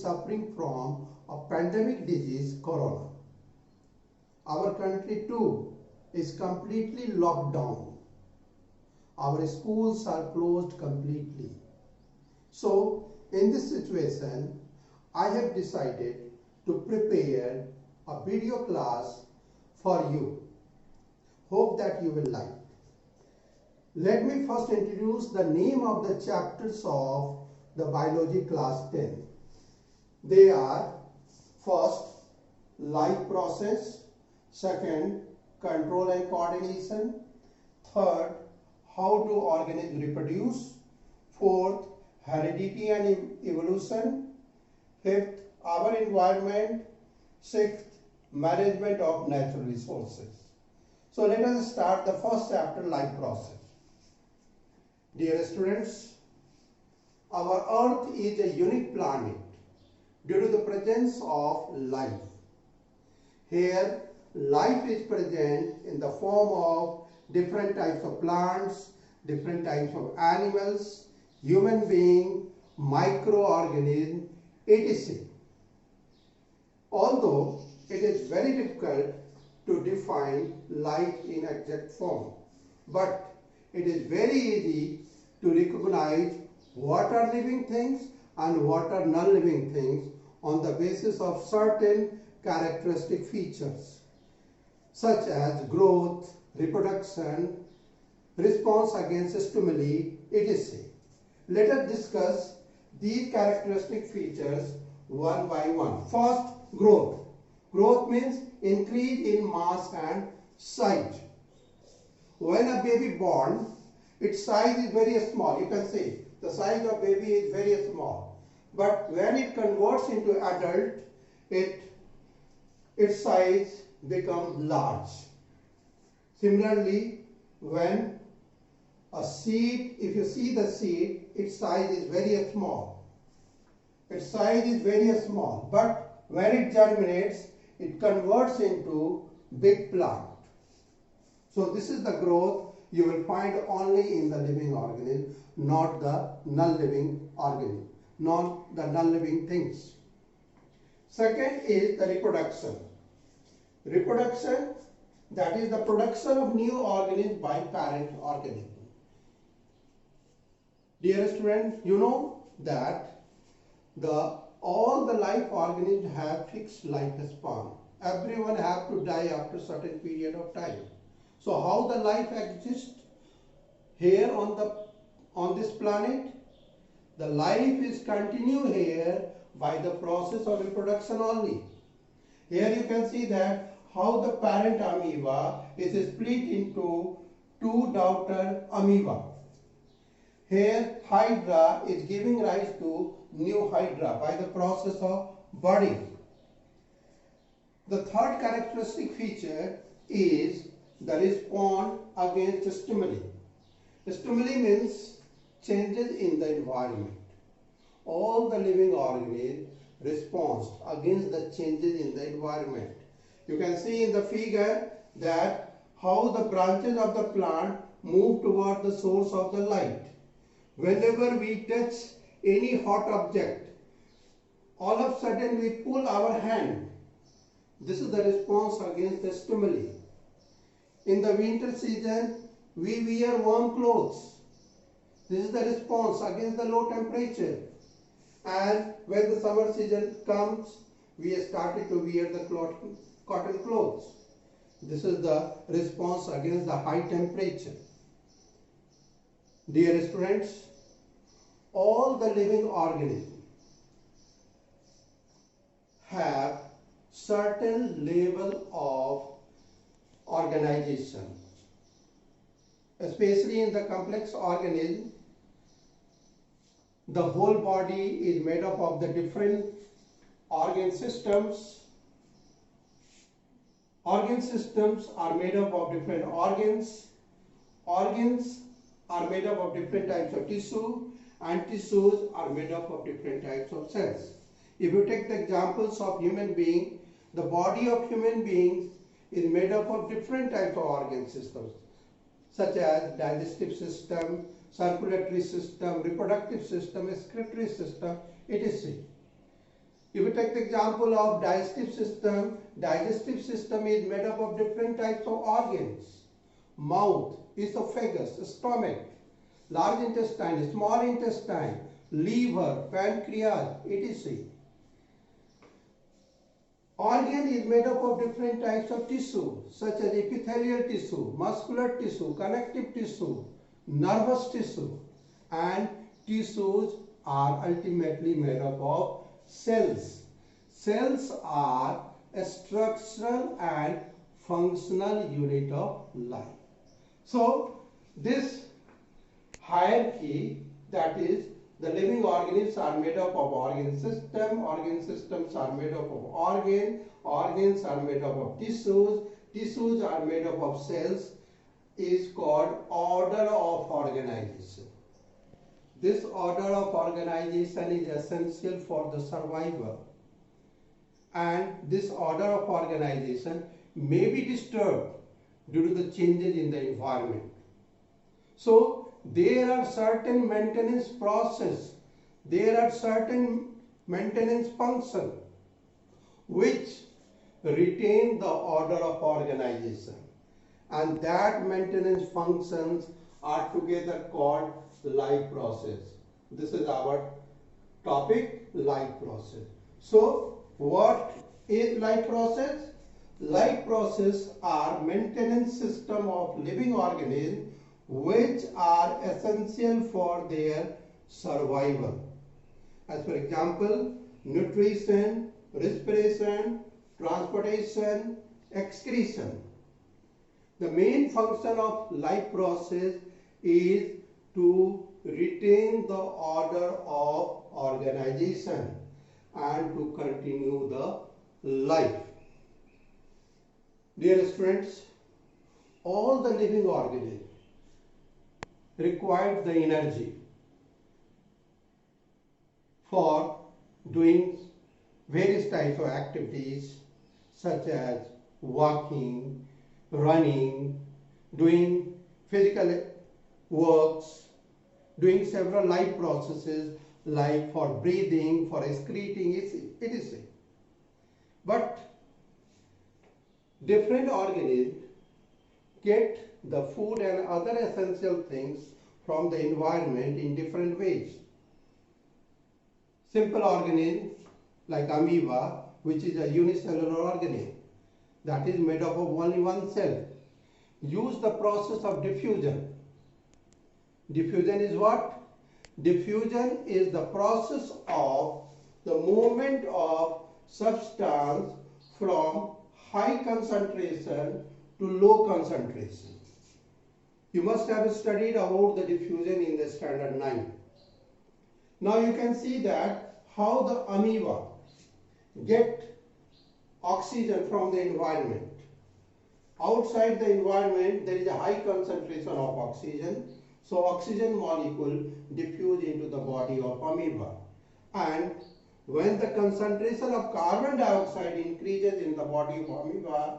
suffering from a pandemic disease, corona. Our country too is completely locked down. Our schools are closed completely. So, in this situation, I have decided to prepare a video class for you. Hope that you will like. Let me first introduce the name of the chapters of the biology class 10. They are first, life process, second, control and coordination, third, how do organisms reproduce, fourth, heredity and evolution, fifth, our environment, sixth, management of natural resources. So let us start the first chapter, life process. Dear students, our earth is a unique planet due to the presence of life. Here, life is present in the form of different types of plants, different types of animals, human being, microorganisms, etc. Although it is very difficult to define life in exact form, but it is very easy to recognize what are living things and what are non-living things on the basis of certain characteristic features such as growth, reproduction, response against stimuli, etc. Let us discuss these characteristic features one by one. First, growth. Growth means increase in mass and size. When a baby born, its size is very small. You can see the size of baby is very small. But when it converts into adult, its size becomes large. Similarly, when a seed, if you see the seed, its size is very small. Its size is very small. But when it germinates, it converts into big plant. So this is the growth you will find only in the living organism, not the non-living organism, not the non-living things. Second is the reproduction. Reproduction, that is the production of new organisms by parent organism. Dear students, you know that all the life organisms have fixed lifespan. Everyone have to die after a certain period of time. So how the life exists here on this planet? The life is continue here by the process of reproduction only. Here you can see that how the parent amoeba is split into two daughter amoeba. Here hydra is giving rise to new hydra by the process of budding. The third characteristic feature is the response against stimuli. Stimuli means changes in the environment. All the living organisms respond against the changes in the environment. You can see in the figure that how the branches of the plant move toward the source of the light. Whenever we touch any hot object, all of a sudden we pull our hand. This is the response against the stimuli. In the winter season, we wear warm clothes. This is the response against the low temperature. And when the summer season comes, we started to wear the cotton clothes. This is the response against the high temperature. Dear students, all the living organisms have certain level of organization. Especially in the complex organism, the whole body is made up of the different organ systems. Organ systems are made up of different organs. Organs are made up of different types of tissue, and tissues are made up of different types of cells. If you take the examples of human being, the body of human beings is made up of different types of organ systems, such as digestive system, circulatory system, reproductive system, excretory system, etc. If you take the example of digestive system is made up of different types of organs. Mouth, esophagus, stomach, large intestine, small intestine, liver, pancreas, etc. Organ is made up of different types of tissue such as epithelial tissue, muscular tissue, connective tissue, nervous tissue, and tissues are ultimately made up of cells. Cells are a structural and functional unit of life. So this hierarchy, that is, the living organisms are made up of organ systems are made up of organs are made up of tissues are made up of cells, is called order of organization. This order of organization is essential for the survival, and this order of organization may be disturbed due to the changes in the environment. So there are certain maintenance process, there are certain maintenance function which retain the order of organization, and that maintenance functions are together called life process. This is our topic, life process. So what is life process? Life process are maintenance system of living organisms which are essential for their survival. As for example, nutrition, respiration, transportation, excretion. The main function of life process is to retain the order of organization and to continue the life. Dear students, all the living organisms require the energy for doing various types of activities such as walking, running, doing physical works, doing several life processes like for breathing, for excreting, etc. But different organisms get the food and other essential things from the environment in different ways. Simple organisms like amoeba, which is a unicellular organism that is made up of only one cell, use the process of diffusion. Diffusion is what? Diffusion is the process of the movement of substance from high concentration to low concentration. You must have studied about the diffusion in the standard 9. Now you can see that how the amoeba get oxygen from the environment. Outside the environment there is a high concentration of oxygen. So oxygen molecule diffuse into the body of amoeba, and when the concentration of carbon dioxide increases in the body of amoeba,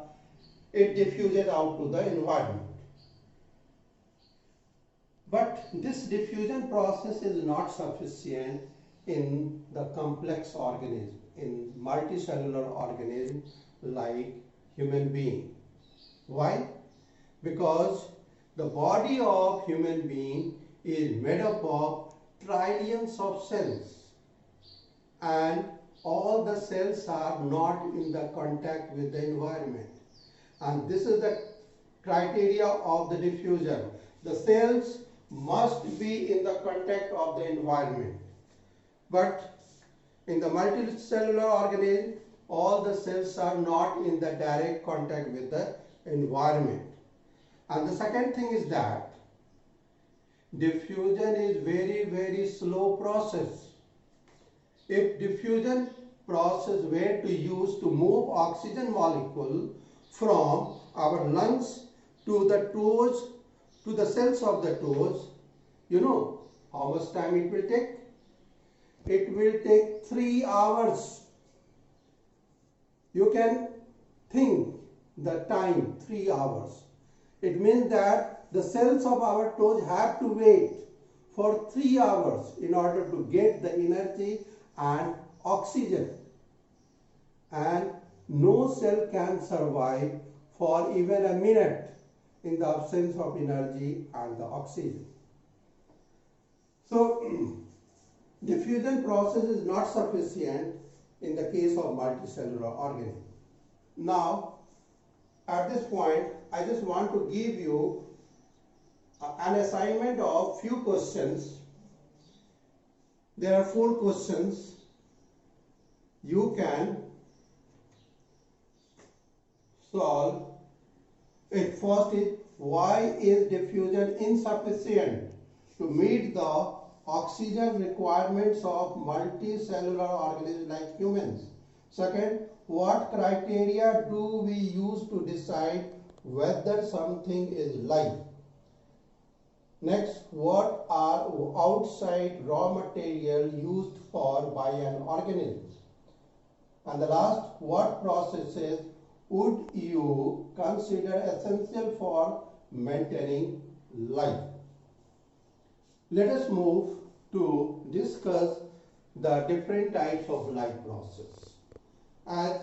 it diffuses out to the environment. But this diffusion process is not sufficient in the complex organism, in multicellular organisms like human being. Why? Because the body of human being is made up of trillions of cells, and all the cells are not in the contact with the environment. And this is the criteria of the diffusion. The cells must be in the contact of the environment. But in the multicellular organism, all the cells are not in the direct contact with the environment. And the second thing is that diffusion is very slow process. If diffusion process were to use to move oxygen molecule from our lungs to the toes, to the cells of the toes, you know how much time it will take? It will take 3 hours. You can think the time, 3 hours. It means that the cells of our toes have to wait for 3 hours in order to get the energy and oxygen and no cell can survive for even a minute in the absence of energy and the oxygen. So, diffusion process is not sufficient in the case of multicellular organism. Now, at this point, I just want to give you an assignment of few questions. There are 4 questions. You can solve it. First is, why is diffusion insufficient to meet the oxygen requirements of multicellular organisms like humans? Second, what criteria do we use to decide whether something is life? Next, what are outside raw material used for by an organism? And the last, what processes would you consider essential for maintaining life? Let us move to discuss the different types of life process. As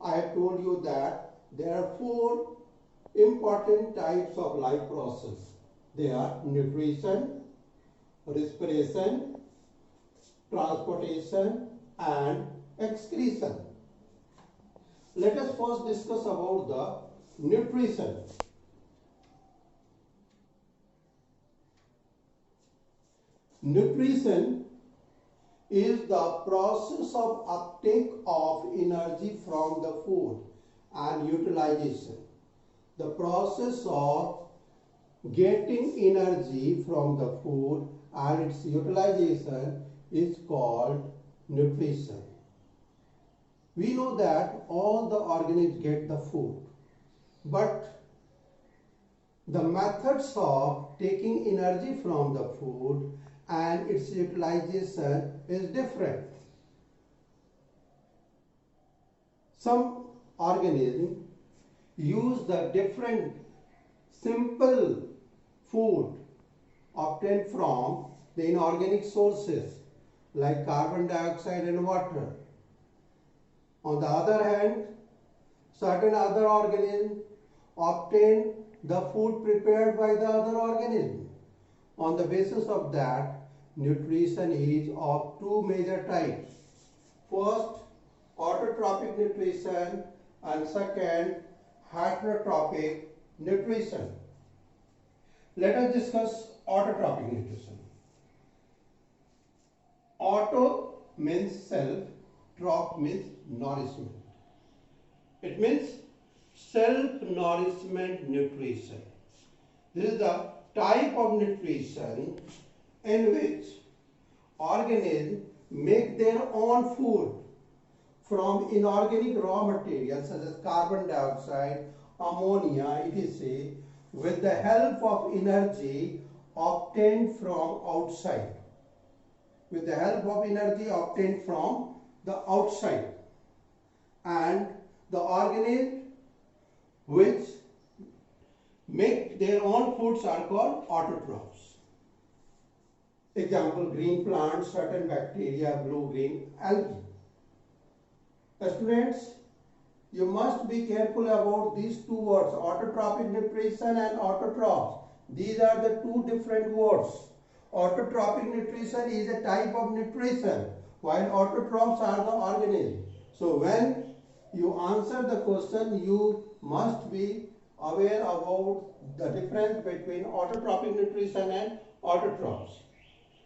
I have told you that there are 4 important types of life process. They are nutrition, respiration, transportation, and excretion. Let us first discuss about the nutrition. Nutrition is the process of uptake of energy from the food and utilization. The process of getting energy from the food and its utilization is called nutrition. We know that all the organisms get the food, but the methods of taking energy from the food and its utilization is different. Some organisms use the different simple food obtained from the inorganic sources like carbon dioxide and water. On the other hand, certain other organisms obtain the food prepared by the other organism. On the basis of that, nutrition is of 2 major types. First, autotrophic nutrition, and second, heterotrophic nutrition. Let us discuss autotrophic nutrition. Auto means self, trop means nourishment. It means self-nourishment nutrition. This is the type of nutrition in which organisms make their own food from inorganic raw materials such as carbon dioxide, ammonia, etc., with the help of energy obtained from outside. With the help of energy obtained from the outside. And the organisms which make their own foods are called autotrophs. Example, green plants, certain bacteria, blue-green algae. Students, you must be careful about these 2 words, autotrophic nutrition and autotrophs. These are the 2 different words. Autotrophic nutrition is a type of nutrition, while autotrophs are the organisms. So when you answer the question, you must be aware about the difference between autotrophic nutrition and autotrophs.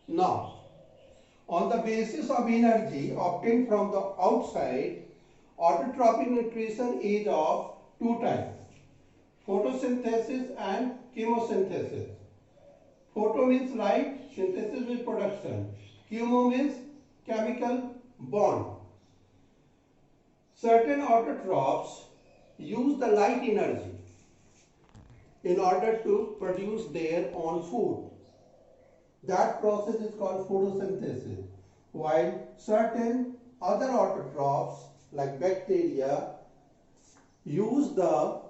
Now, on the basis of energy obtained from the outside, autotrophic nutrition is of 2 types, photosynthesis and chemosynthesis. Photo means light, synthesis means production, chemo means chemical bond. Certain autotrophs use the light energy in order to produce their own food. That process is called photosynthesis, while certain other autotrophs like bacteria use the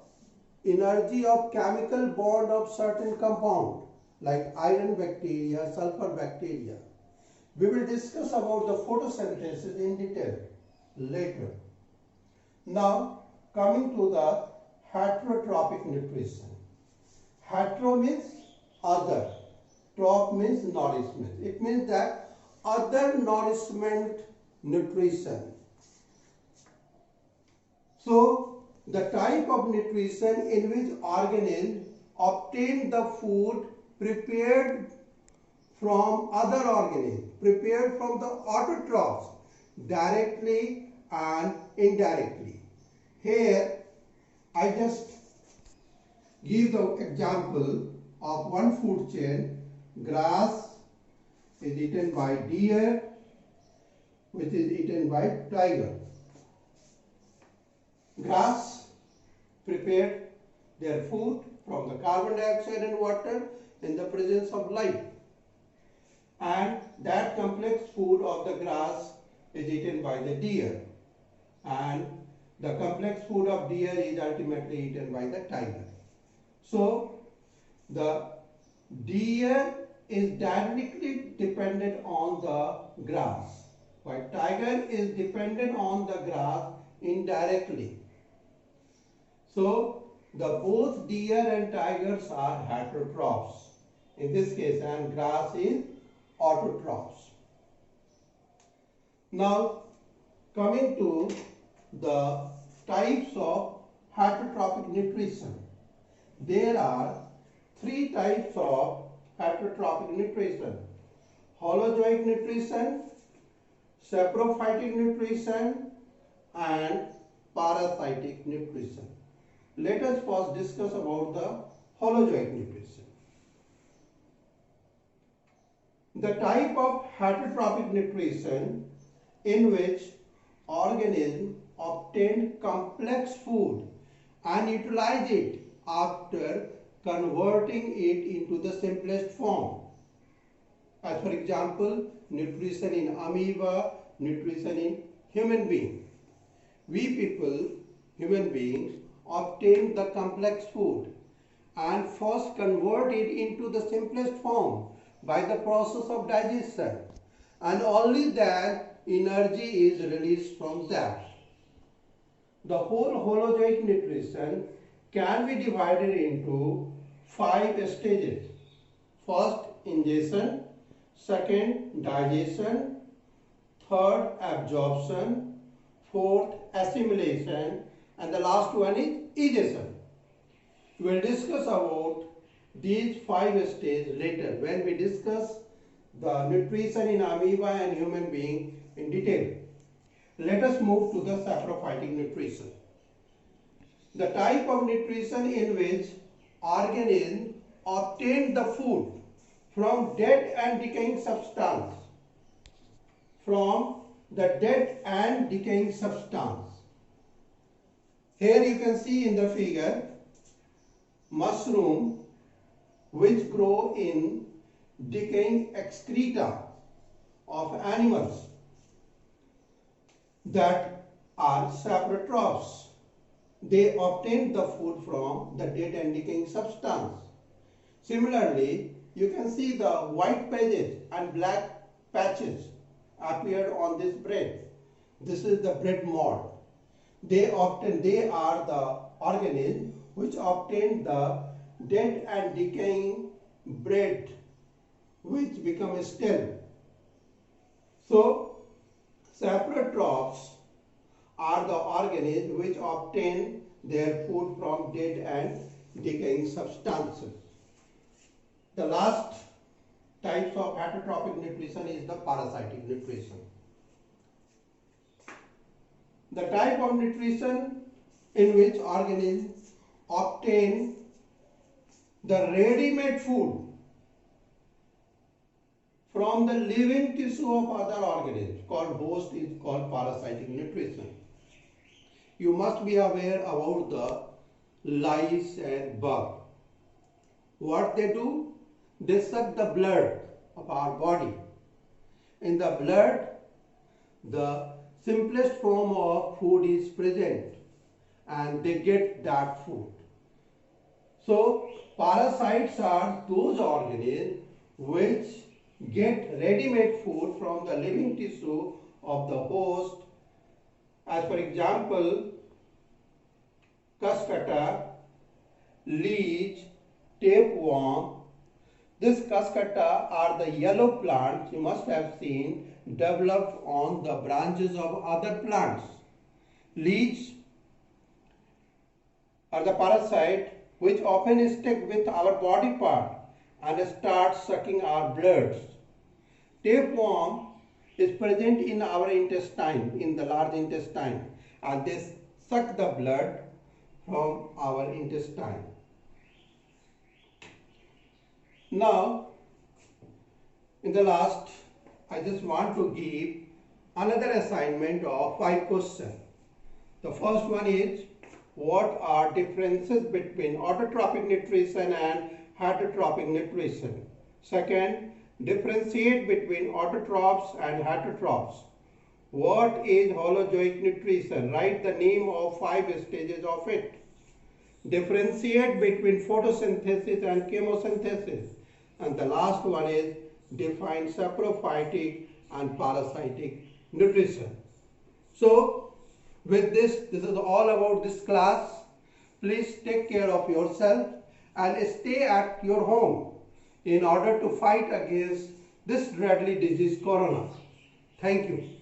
energy of chemical bond of certain compound like iron bacteria, sulfur bacteria. We will discuss about the photosynthesis in detail later. Now coming to the heterotrophic nutrition. Hetero means other, trop means nourishment. It means that other nourishment nutrition. So the type of nutrition in which organism obtain the food prepared from other organisms, prepared from the autotrophs, directly and indirectly. Here I just give the example of one food chain. Grass is eaten by deer, which is eaten by tiger. Grass prepared their food from the carbon dioxide and water in the presence of light, and that complex food of the grass is eaten by the deer, and the complex food of deer is ultimately eaten by the tiger. So the deer is directly dependent on the grass, while tiger is dependent on the grass indirectly. So the both deer and tigers are heterotrophs in this case, and grass is autotrophs. Now coming to the types of heterotrophic nutrition. There are three types of heterotrophic nutrition: holozoic nutrition, saprophytic nutrition, and parasitic nutrition. Let us first discuss about the holozoic nutrition. The type of heterotrophic nutrition in which organism obtain complex food and utilize it after converting it into the simplest form. As for example, nutrition in amoeba, nutrition in human being. We people, human beings, obtain the complex food and first convert it into the simplest form by the process of digestion, and only then energy is released from that. The whole holozoic nutrition can be divided into 5 stages. First, ingestion. Second, digestion. Third, absorption. Fourth, assimilation. And the last one is egestion. We will discuss about these 5 stages later when we discuss the nutrition in amoeba and human being in detail. Let us move to the saprophytic nutrition. The type of nutrition in which organisms obtain the food from dead and decaying substance. From the dead and decaying substance. Here you can see in the figure mushroom which grow in decaying excreta of animals that are saprotrophs. They obtain the food from the dead and decaying substance. Similarly, you can see the white patches and black patches appeared on this bread. This is the bread mold. They are the organisms which obtain the dead and decaying bread which become stale. So, saprotrophs are the organisms which obtain their food from dead and decaying substances. The last types of heterotrophic nutrition is the parasitic nutrition. The type of nutrition in which organisms obtain the ready-made food from the living tissue of other organisms called host is called parasitic nutrition. You must be aware about the lice and bug. What they do? They suck the blood of our body. In the blood, the simplest form of food is present and they get that food. So, parasites are those organisms which get ready-made food from the living tissue of the host. As for example, cuscutter, leech, tapeworm. This cuscutter are the yellow plants you must have seen developed on the branches of other plants. Leech are the parasite which often stick with our body part and start sucking our bloods. Tapeworm is present in our intestine, in the large intestine, and they suck the blood from our intestine. Now, in the last, I just want to give another assignment of 5 questions. The first one is, what are differences between autotrophic nutrition and heterotrophic nutrition? Second, differentiate between autotrophs and heterotrophs. What is holozoic nutrition? Write the name of 5 stages of it. Differentiate between photosynthesis and chemosynthesis. And the last one is define saprophytic and parasitic nutrition. So, with this is all about this class. Please take care of yourself and stay at your home in order to fight against this deadly disease, corona. Thank you.